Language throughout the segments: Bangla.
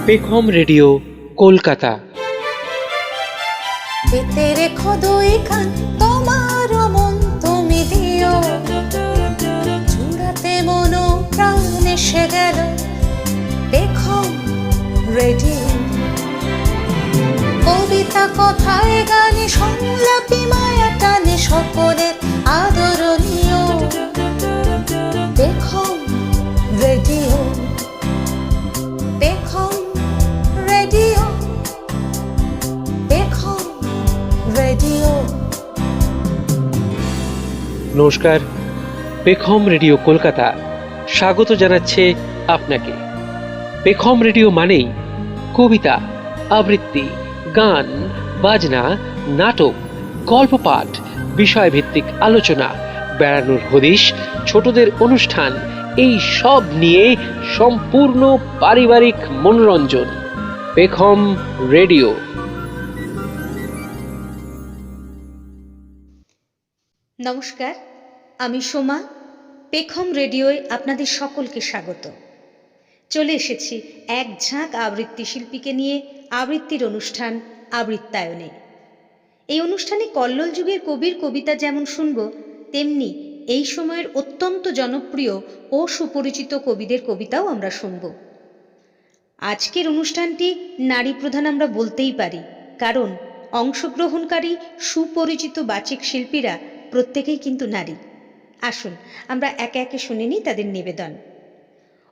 পেখম রেডিও কলকাতা। পেতে রেখো দুই কান, তোমার মন তুমি দিও, চূড়াতে মনো প্রাণ এসে গেল পেখম রেডিও। কবিতা কথায় গানে সংলাপী মায়া টানে সকলের আদরণীয় পেখম রেডিও। পেখম রেডিও, পেখম রেডিও। নমস্কার, পেখম রেডিও কলকাতা স্বাগত জানাচ্ছে আপনাকে। পেখম রেডিও মানেই কবিতা, আবৃত্তি, গান, বাজনা, নাটক, গল্পপাঠ, বিষয়ভিত্তিক আলোচনা, বেড়ানোর হদিশ, ছোটদের অনুষ্ঠান, এই সব নিয়ে সম্পূর্ণ পারিবারিক মনোরঞ্জন। পেখম রেডিও। নমস্কার, আমি সোমা। পেখম রেডিওয় আপনাদের সকলকে স্বাগত। চলে এসেছি এক ঝাঁক আবৃত্তি শিল্পীকে নিয়ে আবৃত্তির অনুষ্ঠান আবৃত্তায়নে। এই অনুষ্ঠানে কল্লোল যুগের কবির কবিতা যেমন শুনব, তেমনি এই সময়ের অত্যন্ত জনপ্রিয় ও সুপরিচিত কবিদের কবিতাও আমরা শুনব। আজকের অনুষ্ঠানটি নারী প্রধান আমরা বলতেই পারি, কারণ অংশগ্রহণকারী সুপরিচিত বাচিক শিল্পীরা প্রত্যেকেই কিন্তু নারী। আসুন আমরা একে একে শুনে নিই তাদের নিবেদন।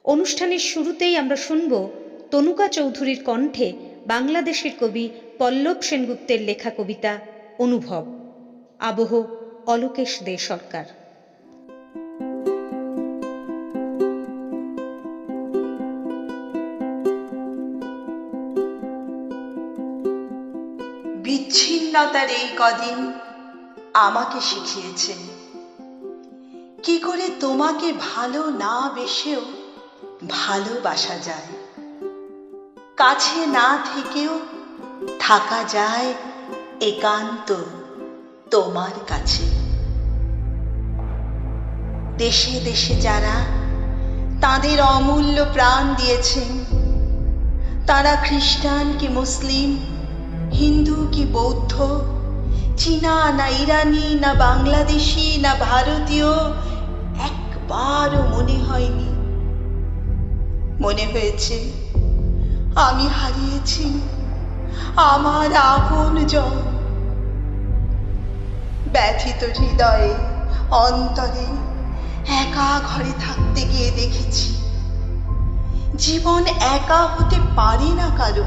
অনুষ্ঠানের শুরুতেই আমরা শুনব তনুকা চৌধুরীর কণ্ঠে বাংলাদেশের কবি পল্লব সেনগুপ্তের লেখা কবিতা অনুভব। আবহ অলোকেশ দে সরকার। বিচ্ছিন্নতার এই কদিন আমাকে শিখিয়েছে কি করে তোমাকে ভালো না বেসেও ভালোবাসা যায়, কাছে না থেকেও থাকা যায় একান্ত তোমার কাছে। দেশে দেশে যারা তাদের অমূল্য প্রাণ দিয়েছেন, তারা খ্রিস্টান কি মুসলিম, হিন্দু কি বৌদ্ধ, চীনা না ইরানি না বাংলাদেশি না ভারতীয়, একবারও মনে হয়নি। মনে হয়েছে আমি হারিয়েছি আমার আপনজন। ব্যথিত হৃদয়ে অন্তরে একা ঘরে থাকতে গিয়ে দেখেছি জীবন একা হতে পারে না কারো।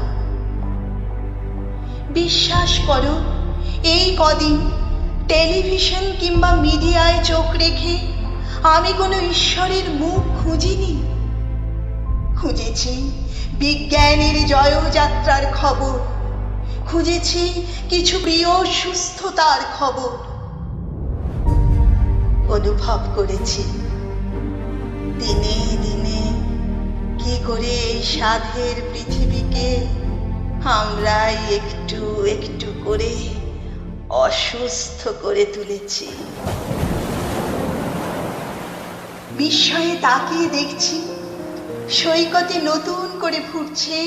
বিশ্বাস করো, এই কদিন টেলিভিশন কিংবা মিডিয়ায় চোখ রেখে আমি কোনো ঈশ্বরের মুখ খুঁজিনি। খুঁজেছি বিজ্ঞানের জয়যাত্রার খবর, খুঁজেছি কিছু প্রিয় সুস্থতার খবর। অনুভব করেছি দিনে দিনে কি করে এই সাধের পৃথিবীকে আমরাই একটু একটু করে অসুস্থ করে তুলেছি। বিস্ময়ে তাকিয়ে দেখছি সৈকতে নতুন করে ফুটছে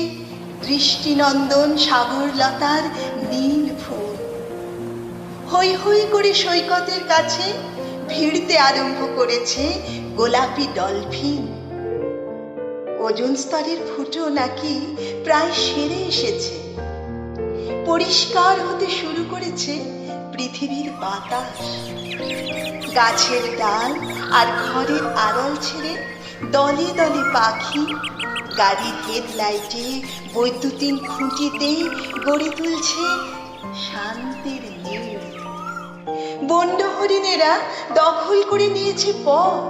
দৃষ্টিনন্দন সাগরলতার নীল ফুল। হৈ হৈ করে সৈকতের কাছে ভিড়তে আরম্ভ করেছে গোলাপি ডলফিন। ওজোন স্তরের ফুটো নাকি প্রায় সেরে এসেছে। পরিষ্কার হতে শুরু করেছে পৃথিবীর বাতাস। গাছের ডাল আর ঘরের আড়াল ছেড়ে দলে দলে পাখি গাড়ির হেডলাইটে, বৈদ্যুতিন খুঁটিতে গড়ে তুলছে শান্তির নীড়। বন্য হরিণেরা দখল করে নিয়েছে পথ।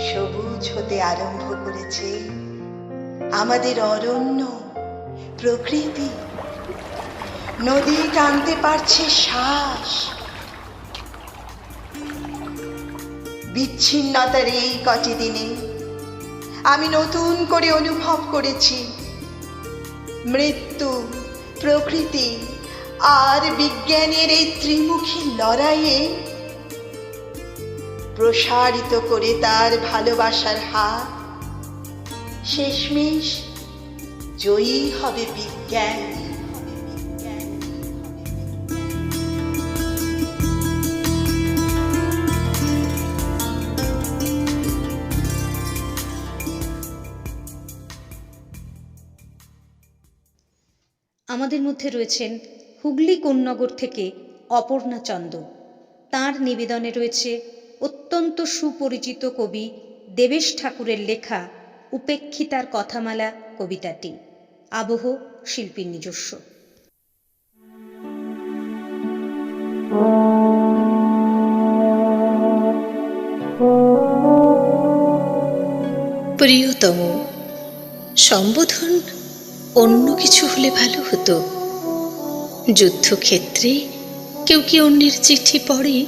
সবুজ হতে আরম্ভ করেছে আমাদের অরণ্য, প্রকৃতি। নদী টানতে পারছে শ্বাস। বিচ্ছিন্নতার এই কটি দিনে আমি নতুন করে অনুভব করেছি মৃত্যু, প্রকৃতি আর বিজ্ঞানের এই ত্রিমুখী লড়াইয়ে প্রসারিত করে তার ভালোবাসার হাত শেষমেশ জয়ী হবে বিজ্ঞান। আমাদের মধ্যে রয়েছেন হুগলি কোন্নগর থেকে অপর্ণা চন্দ। তাঁর নিবেদনে রয়েছে অত্যন্ত সুপরিচিত কবি দেবেশ ঠাকুরের লেখা উপেক্ষিতার কথামালা কবিতাটি। আবহ শিল্পীর নিজস্ব। প্রিয়তম, সম্বোধন অন্য কিছু হলে ভালো হতো। যুদ্ধক্ষেত্রে কেউ কি অন্যের চিঠি পড়ে?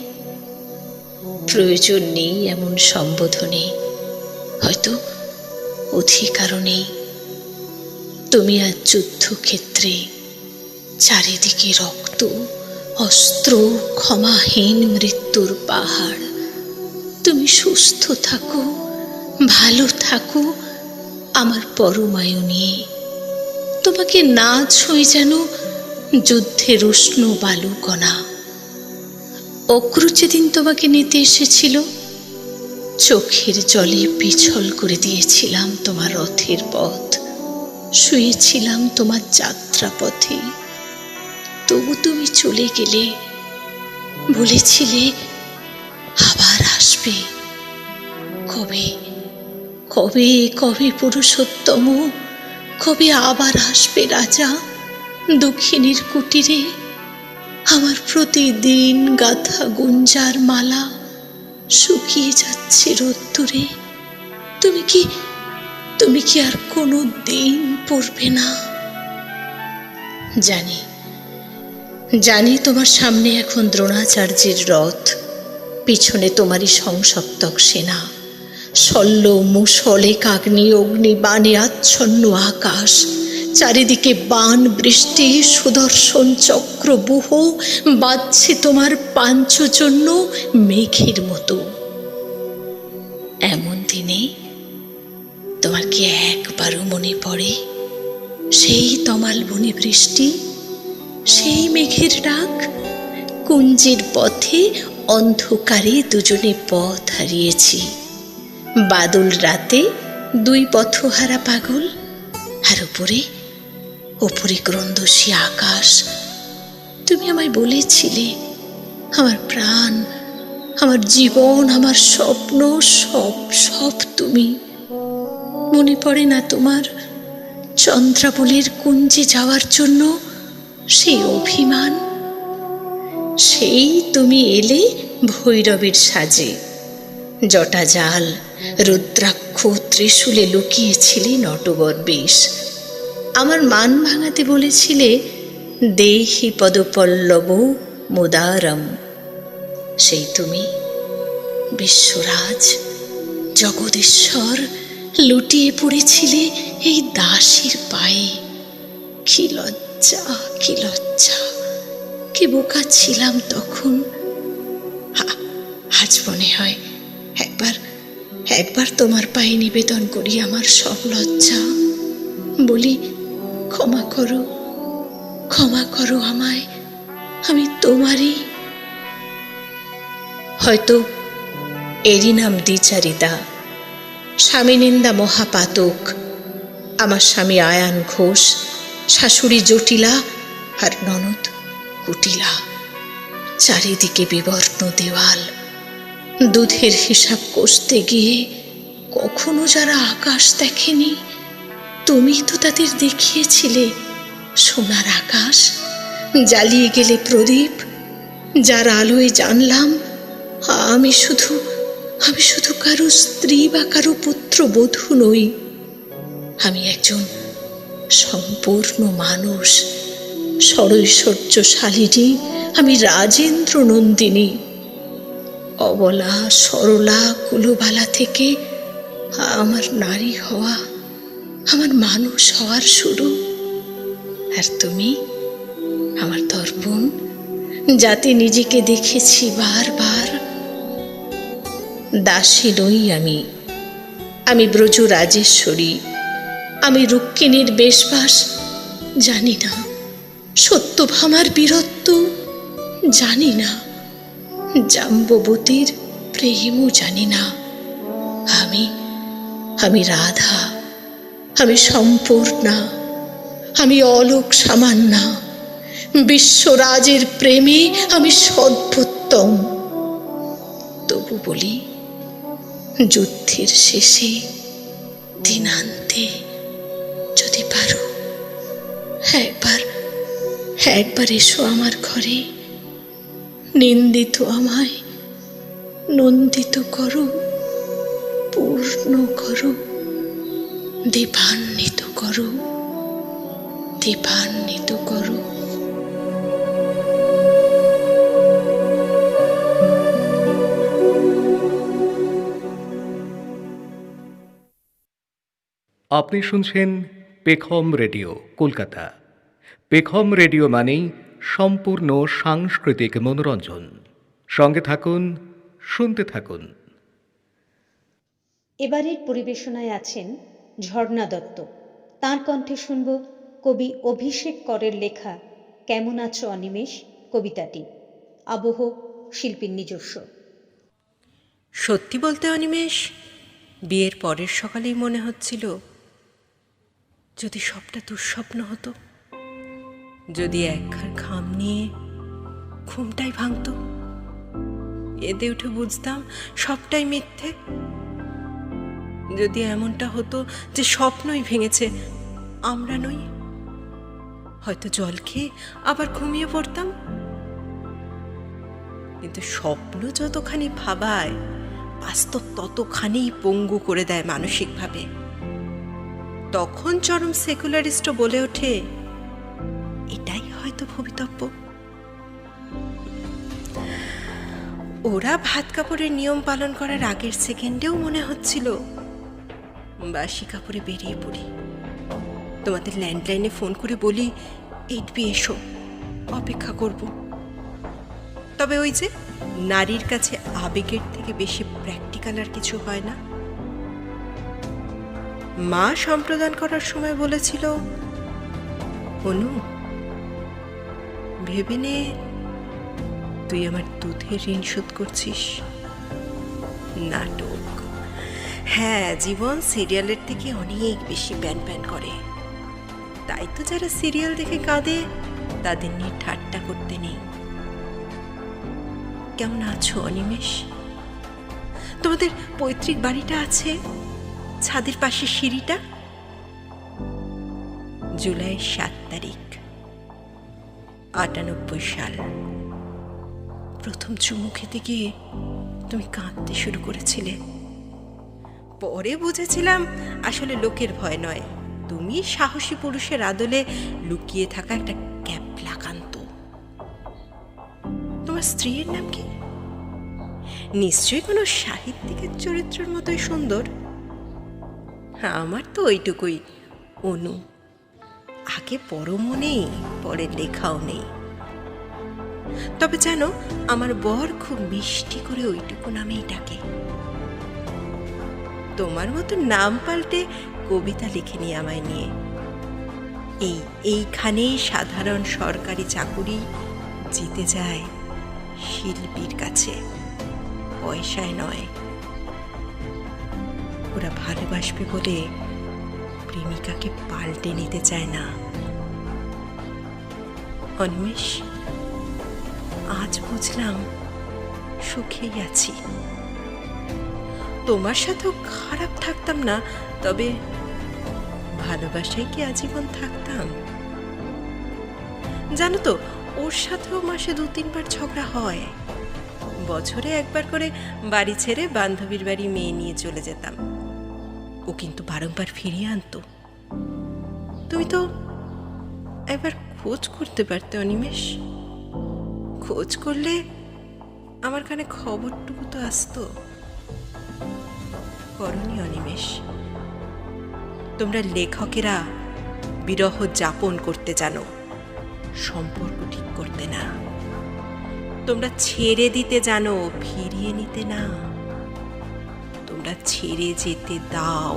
প্রয়োজন নেই এমন সম্বোধনে, হয়তো অধিকারও নেই। তুমি আজ যুদ্ধক্ষেত্রে, চারিদিকে রক্ত, অস্ত্র, ক্ষমাহীন মৃত্যুর পাহাড়। তুমি সুস্থ থাকো, ভালো থাকো আমার পরমায়ু নিয়ে। তোমাকে না ছুঁই যেন যুদ্ধের উষ্ণ বালুকণা। অক্রু যেদিন তোমাকে নিতে এসেছিল, চোখের জলে পিছল করে দিয়েছিলাম তোমার রথের পথ, শুয়েছিলাম তোমার যাত্রা পথে। তবু তুমি চলে গেলে, বলেছিলে আবার আসবে। কবে কবে কবে পুরুষোত্তম, কবে আবার আসবে রাজা দক্ষিণীর কুটিরে? আমার প্রতিদিন গাথা গুঞ্জার মালা শুকিয়ে যাচ্ছে রোদ্দুরে। তুমি কি আর কোনো দিন পড়বে না? জানি তোমার সামনে এখন দ্রোণাচার্যের রথ, পিছনে তোমারই সংসপ্তক সেনা। শল্য মুষলে কাগ্নি অগ্নি বাণে আচ্ছন্ন আকাশ, চারিদিকে বাণ বৃষ্টি, সুদর্শন চক্র বুহ বাজছে তোমার পাঞ্চজন্য মেঘের মতো। এমন দিনে তোমার কি একবারও মনে পড়ে সেই তমাল বনে বৃষ্টি, সেই মেঘের ডাক? কুঞ্জের পথে অন্ধকারে দুজনে পথ হারিয়েছি। বাদল রাতে দুই পথহারা পাগল, আর উপরে ক্রন্দসী আকাশ। তুমি আমায় বলেছিলে আমার প্রাণ, আমার জীবন, আমার স্বপ্ন, সব তুমি। মনে পড়ে না তোমার চন্দ্রাবলীর কুঞ্জে যাওয়ার জন্য সেই অভিমান? সেই তুমি এলে ভৈরবের সাজে, জটা জাল রুদ্রাক্ষ ত্রিশূলে লুকিয়েছিলে নটবর বেশ। আমার মান ভাঙাতে বলেছিলে দেহি পদপল্লব মুদারম। সেই তুমি বিশ্বরাজ জগদীশ্বর লুটিয়ে পড়েছিলে এই দাসীর পায়ে। কি লজ্জা, কি লজ্জা, কি বোকা ছিলাম তখন। আজ মনে হয় একবার তোমার পায়ে নিবেদন করি আমার সব লজ্জা। বলি ক্ষমা করো আমায়, আমি তোমারই। হয়তো এরই নাম দ্বিচারিতা, স্বামী নিন্দা মহাপাতক। আমার স্বামী আয়ান ঘোষ, শাশুড়ি জটিলা, আর ননদ কুটিলা। চারিদিকে বিবর্ণ দেওয়াল। দুধের হিসাব কষতে গিয়ে কখনো যারা আকাশ দেখেনি, তুমি তো তাদের দেখিয়েছিলে সোনার আকাশ। জ্বালিয়ে গেলে প্রদীপ, যার আলোয় জানলাম আমি শুধু কারো স্ত্রী বা কারো পুত্র বধূ নই। আমি একজন সম্পূর্ণ মানুষ, সরৈশ্বর্যশালিনী, আমি রাজেন্দ্র নন্দিনী। অবলা সরলা কুলবালা থেকে আমার নারী হওয়া, আমার মানুষ হওয়ার শুরু। আর তুমি আমার দর্পণ, যাতে নিজেকে দেখেছি বারবার। দাসী নই আমি, আমি ব্রজ রাজেশ্বরী, আমি রুক্মিণীর বেশবাস জানি না, সত্যভামার বীরত্ব জানি না, জাম্ববতীর প্রেমও জানি না। আমি রাধা, আমি সম্পূর্ণা, আমি অলোক সামান্যা, বিশ্বরাজের প্রেমে আমি সর্বোত্তম। তবু বলি, যুদ্ধের শেষে দিনান্তে যদি পারো একবার এসো আমার ঘরে। নিন্দিত আমায় নন্দিত করো, পূর্ণ করো, দীপান্বিত করো, দীপান্বিত করো। আপনি শুনছেন পেখম রেডিও কলকাতা। পেখম রেডিও মানেই সম্পূর্ণ সাংস্কৃতিক মনোরঞ্জন। সঙ্গে থাকুন, শুনতে থাকুন। এবারের পরিবেশনায় আছেন ঝর্ণা দত্ত। তাঁর কণ্ঠে শুনব কবি অভিষেক করের লেখা কেমন আছো অনিমেষ কবিতাটি। আবহ শিল্পীর নিজস্ব। সত্যি বলতে অনিমেষ, বিয়ের পরের সকালেই মনে হচ্ছিল যদি সবটা দুঃস্বপ্ন হতো, যদি একঘার ঘাম নিয়ে ঘুমটাই ভাঙত। এতে উঠে বুঝতাম সবটাই মিথ্যে। যদি এমনটা হতো যে স্বপ্নই ভেঙেছে, আমরা নই, হয়তো জল খেয়ে আবার ঘুমিয়ে পড়তাম। কিন্তু স্বপ্ন যতখানি ভাবায়, বাস্তব ততখানি পঙ্গু করে দেয় মানসিকভাবে। তখন চরম সেকুলারিস্ট বলে ওঠে, এটাই হয়তো ভবিতব্য। ওরা ভাত কাপড়ের নিয়ম পালন করার আগের সেকেন্ডেও মনে হচ্ছিল বাসি কাপড়ে বেরিয়ে পড়ি। তোমাদের ল্যান্ডলাইনে ফোন করে বলি, 8B এসো, অপেক্ষা করব। তবে ওই যে, নারীর কাছে আবেগের থেকে বেশি প্র্যাকটিক্যাল আর কিছু হয় না। মা সম্প্রদান করার সময় বলেছিল, অনু, ভেবে নে তুই আমার দুধের ঋণ শোধ করছিস। নাটক। হ্যাঁ, জীবন সিরিয়ালের থেকে অনেক বেশি প্যান প্যান করে। তাই তো যারা সিরিয়াল দেখে কাঁদে, তাদের নিয়ে ঠাট্টা করতে নেই। কেমন আছো অনিমেষ? তোমাদের পৈতৃক বাড়িটা আছে, ছাদের পাশে সিঁড়িটা? জুলাই 7 তারিখ, 98 সাল। প্রথম চুমু খেতে গিয়ে তুমি কাঁদতে শুরু করেছিলে। পরে বুঝেছিলাম আসলে লোকের ভয় নয়, তুমি সাহসী পুরুষের আদলে লুকিয়ে থাকা একটা ক্যাপলাকান্ত। তোমার স্ত্রীর নাম কি? নিশ্চয়ই কোনো সাহিত্যিকের চরিত্রের মতোই সুন্দর। আমার তো ওইটুকুই, অনু। আগে পরমও নেই, পরে লেখাও নেই। তবে জানো, আমার বর খুব মিষ্টি করে ওইটুকু নামেই ডাকে। তোমার মতো নাম পাল্টে কবিতা লিখেনি আমায় নিয়ে। এইখানেই সাধারণ সরকারি চাকুরি জিতে যায় শিল্পীর কাছে, পয়সায় নয়। ওরা ভালোবাসবে বলে প্রেমিকাকে পাল্টে নিতে চায় না। অনিমেষ, আজ বুঝলাম সুখেই আছি। তোমার সাথেও খারাপ থাকতাম না, তবে ভালোবাসায় কি আজীবন থাকতাম? জানো তো, ওর সাথেও মাসে 2-3 বার ঝগড়া হয়। বছরে একবার করে বাড়ি ছেড়ে বান্ধবীর বাড়ি মেয়ে নিয়ে চলে যেতাম। ও কিন্তু বারংবার ফিরিয়ে আনতো। তুমি তো একবার খোঁজ করতে পারতে অনিমেষ। খোঁজ করলে আমার কানে খবরটুকু তো আসতো। করনি অনিমেষ। তোমরা লেখকেরা বিরহ যাপন করতে জানো, সম্পর্ক ঠিক করতে না। তোমরা ছেড়ে দিতে জানো, ফিরিয়ে নিতে না। তোমরা ছেড়ে যেতে দাও,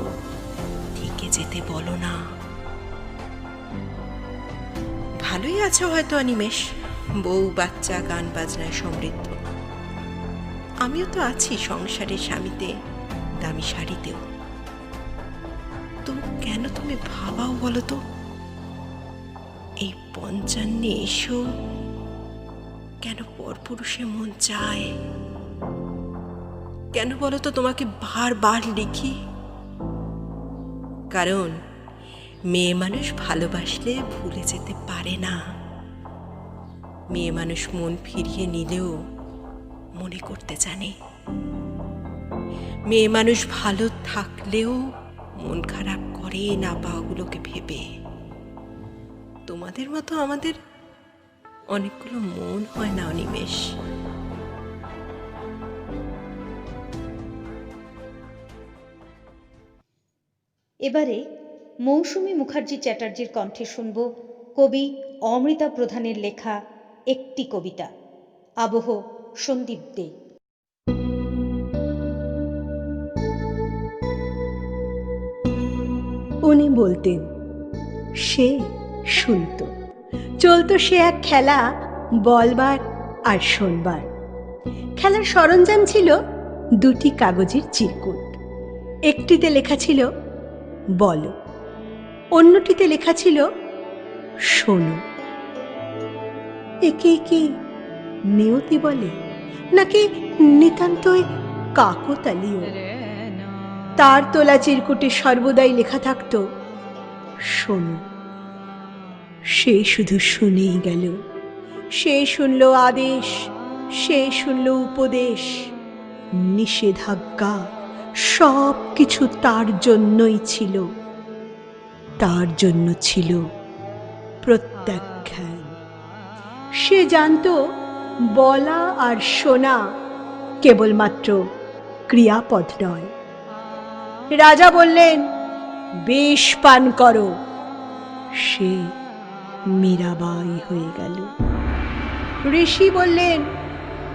থেকে যেতে বলো না। ভালোই আছো হয়তো অনিমেষ, বউ বাচ্চা গান বাজনায় সমৃদ্ধ। আমিও তো আছি সংসারের স্বামীতে, দামি শাড়িতেও। তো কেন তুমি ভাবাও বলো তো, এই 55 এসো কেন পরপুরুষে মন চায়? কেন বলো তো তোমাকে বারবার লিখি? কারণ মেয়ে মানুষ ভালোবাসলে ভুলে যেতে পারে না। মেয়ে মানুষ মন ফিরিয়ে নিলেও মনে করতে জানে। মেয়ে মানুষ ভালো থাকলেও মন খারাপ করে না পাওয়াগুলোকে ভেবে। তোমাদের মতো আমাদের অনেকগুলো মন হয় না অনিমেষ। এবারে মৌসুমী মুখার্জি চ্যাটার্জির কণ্ঠে শুনব কবি অমৃতা প্রধানের লেখা একটি কবিতা। আবহ সন্দীপ দে। উনি বলতেন, সে শুনত। চলতো সে এক খেলা, বলবার আর শোনবার। খেলার সরঞ্জাম ছিল দুটি কাগজের চিরকুট। একটিতে লেখা ছিল বলো, অন্যটিতে লেখা ছিল শোনো। একে কি নিয়তি বলে নাকি নিতান্তই কাকতালীয়? তার তোলা চিরকুটে সর্বদাই লেখা থাকতো শোনো। সে শুধু শুনেই গেল। সে শুনল আদেশ, সে শুনল উপদেশ, নিষেধাজ্ঞা, সব কিছু তার জন্যই ছিল। তার জন্য ছিল প্রত্যাখ্যান। সে জানতো বলা আর শোনা কেবলমাত্র ক্রিয়াপদ নয়। রাজা বললেন বিষ পান করো, সে মীরাবাই হয়ে গেল। ঋষি বললেন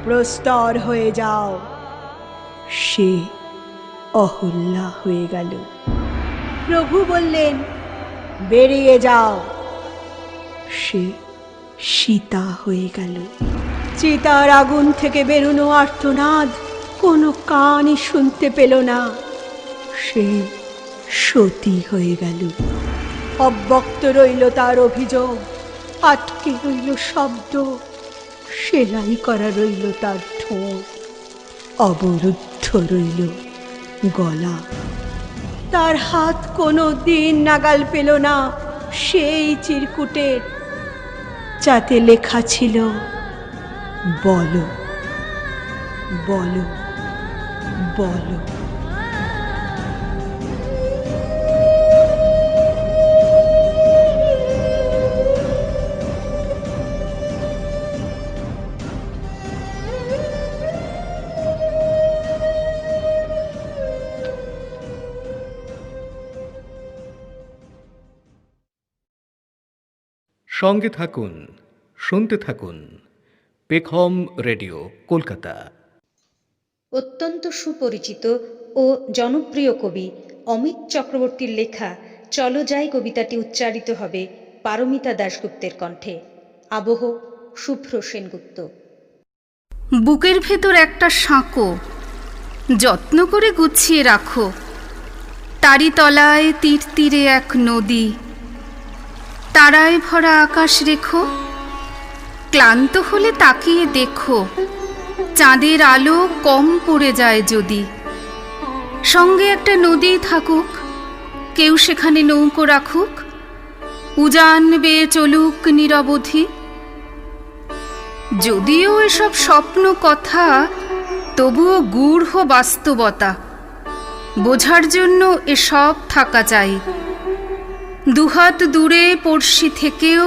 প্রস্তর হয়ে যাও, সে অহল্যা হয়ে গেল। প্রভু বললেন বেরিয়ে যাও, সে সীতা হয়ে গেল। চিতার আগুন থেকে বেরোনো আর্তনাদ কোনো কানই শুনতে পেল না, সে সতী হয়ে গেল। অব্যক্ত রইল তার অভিযোগ, আটকে রইল শব্দ, সেলাই করা রইল তার ঠোঁট, অবরুদ্ধ রইল গলা। তার হাত কোনো দিন নাগাল পেল না সেই চিরকুটের, যাতে লেখা ছিল বলো, বলো, বলো। সঙ্গে থাকুন, শুনতে থাকুন পেখম রেডিও কলকাতা। অত্যন্ত সুপরিচিত ও জনপ্রিয় কবি অমিত চক্রবর্তীর লেখা চলো যাই কবিতাটি উচ্চারিত হবে পারমিতা দাশগুপ্তের কণ্ঠে। আবহ শুভ্র সেনগুপ্ত। বুকের ভেতর একটা সাঁকো যত্ন করে গুছিয়ে রাখো, তারি তলায় তীর তীরে এক নদী, তারায় ভরা আকাশ রেখো, ক্লান্ত হলে তাকিয়ে দেখো, চাঁদের আলো কম পড়ে যায় যদি। সঙ্গে একটা নদী থাকুক, কেউ সেখানে নৌকো রাখুক, উজান বেয়ে চলুক নিরবধি। যদিও এসব স্বপ্ন কথা, তবুও গূঢ় বাস্তবতা। বোঝার জন্য এসব থাকা চাই। দুহাত দূরে পড়শি থেকেও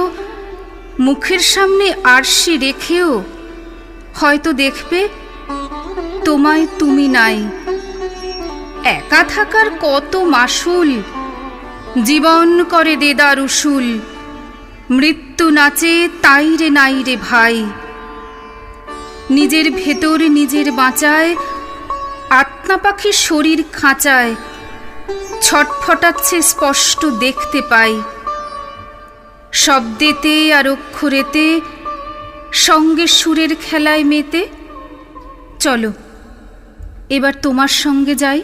মুখের সামনে আরশি রেখেও হয়তো দেখবে তোমায় তুমি নাই। একা থাকার কত মাসুল, জীবন করে দেদার উসুল। মৃত্যু নাচে তাই রে নাই রে ভাই। নিজের ভেতর নিজের বাঁচায়, আত্মা পাখি শরীর খাঁচায় ছটফটাচ্ছে স্পষ্ট দেখতে পাই। শব্দেতে আর অক্ষরেতে সঙ্গে সুরের খেলায় মেতে। চলো এবার তোমার সঙ্গে যাই।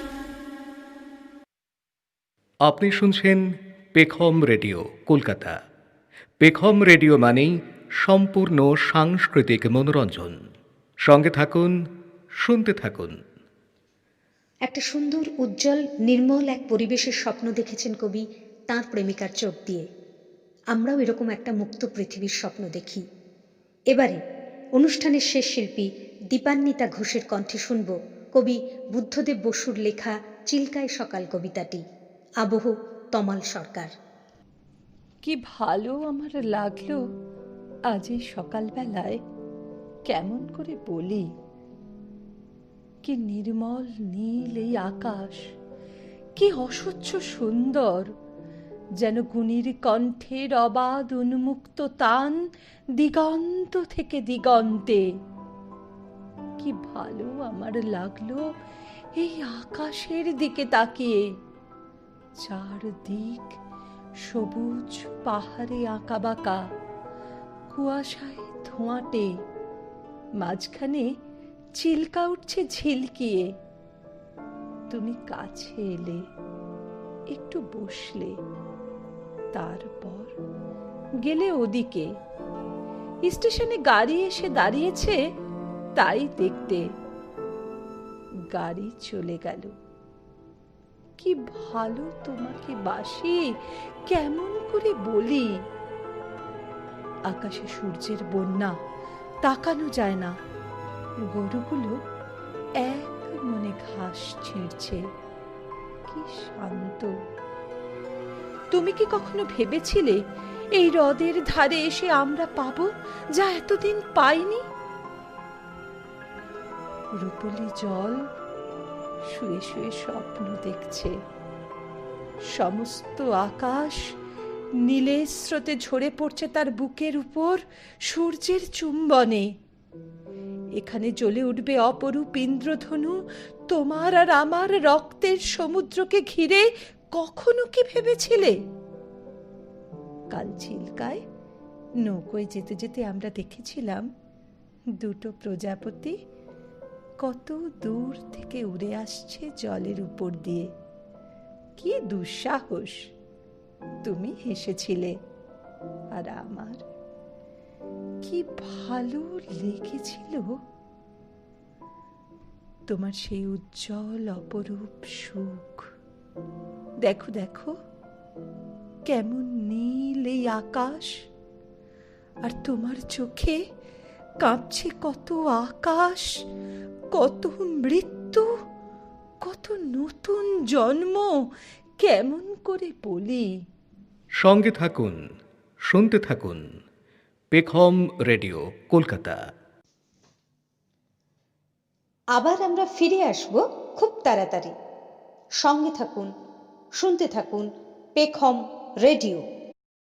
আপনি শুনছেন পেখম রেডিও কলকাতা। পেখম রেডিও মানেই সম্পূর্ণ সাংস্কৃতিক মনোরঞ্জন। সঙ্গে থাকুন, শুনতে থাকুন। একটা সুন্দর উজ্জ্বল নির্মল এক পরিবেশের স্বপ্ন দেখেছেন কবি তাঁর প্রেমিকার চোখ দিয়ে। আমরাও এরকম একটা মুক্ত পৃথিবীর স্বপ্ন দেখি। এবারে অনুষ্ঠানের শেষ শিল্পী দীপান্বিতা ঘোষের কণ্ঠে শুনব কবি বুদ্ধদেব বসুর লেখা চিল্কায় সকাল কবিতাটি। আবহ তমাল সরকার। কি ভালো আমার লাগলো আজ এই সকালবেলায়, কেমন করে বলি। কি নির্মল নীল এই আকাশ, কি অসহ্য সুন্দর, যেন গুণীর কণ্ঠের অবাধ উন্মুক্ত তান দিগন্ত থেকে দিগন্তে। কি ভালো আমার লাগলো এই আকাশের দিকে তাকিয়ে। চারদিক সবুজ পাহাড়ে আঁকাবাঁকা, কুয়াশায় ধোঁয়াটে, মাঝখানে চিল্কা উঠছে ঝিলকিয়ে। তুমি কাছে এলে, একটু বসলে, তারপর গেলে ওদিকে। স্টেশনে গাড়ি এসে দাঁড়িয়েছে তাই দেখতে। গাড়ি চলে গেল। কি ভালো তোমাকে বাসি, কেমন করে বলি। আকাশে সূর্যের বন্যা, তাকানো যায় না। গরুগুলো এক মনে ঘাস ছিঁড়ছে। কি শান্ত। তুমি কি কখনো ভেবেছিলে এই হ্রদের ধারে এসে আমরা পাবো যা এতদিন পাইনি? রূপলি জল শুয়ে শুয়ে স্বপ্ন দেখছে। সমস্ত আকাশ নীলের স্রোতে ঝরে পড়ছে তার বুকের উপর সূর্যের চুম্বনে। এখানে জ্বলে উঠবে অপরূপ ইন্দ্রধনু তোমার আর আমার রক্তের সমুদ্রকে ঘিরে। কখনো কি ভেবেছিলে? কাল চিল্কায় নৌকোয় যেতে যেতে আমরা দেখেছিলাম দুটো প্রজাপতি কত দূর থেকে উড়ে আসছে জলের উপর দিয়ে। কি দুঃসাহস! তুমি হেসেছিলে আর আমার কি ভালো লেগেছিল। তোমার সেই উজ্জ্বল অপরূপ সুখ। দেখো দেখো কেমন নীল এই আকাশ, আর তোমার চোখে কাঁপছে কত আকাশ, কত মৃত্যু, কত নতুন জন্ম। কেমন করে বলি। সঙ্গে থাকুন, শুনতে থাকুন। পেখম রেডিও কলকাতা। আবার আমরা ফিরে আসব খুব তাড়াতাড়ি। সঙ্গে থাকুন, শুনতে থাকুন পেখম রেডিও।